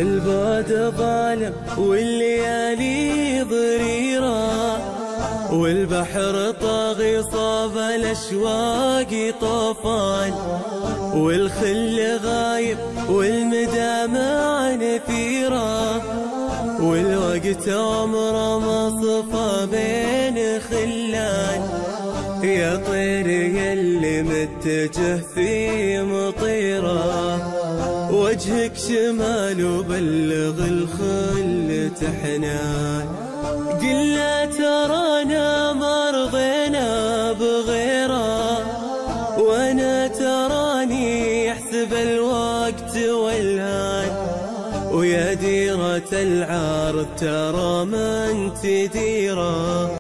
البعد ظالم والليالي ضريرة، والبحر طاغي صاب الأشواق طوفان، والخل غايب والمدامع نفيرة، والوقت عمره ما صفى بين خلان. يا طير يلي متجه في مطيرة، وجهك شمال وبلغ الخل تحنان. قل ترانا ما رضينا بغيره، وانا تراني احسب الوقت والهان، ويا ديرة العار ترى من تديره.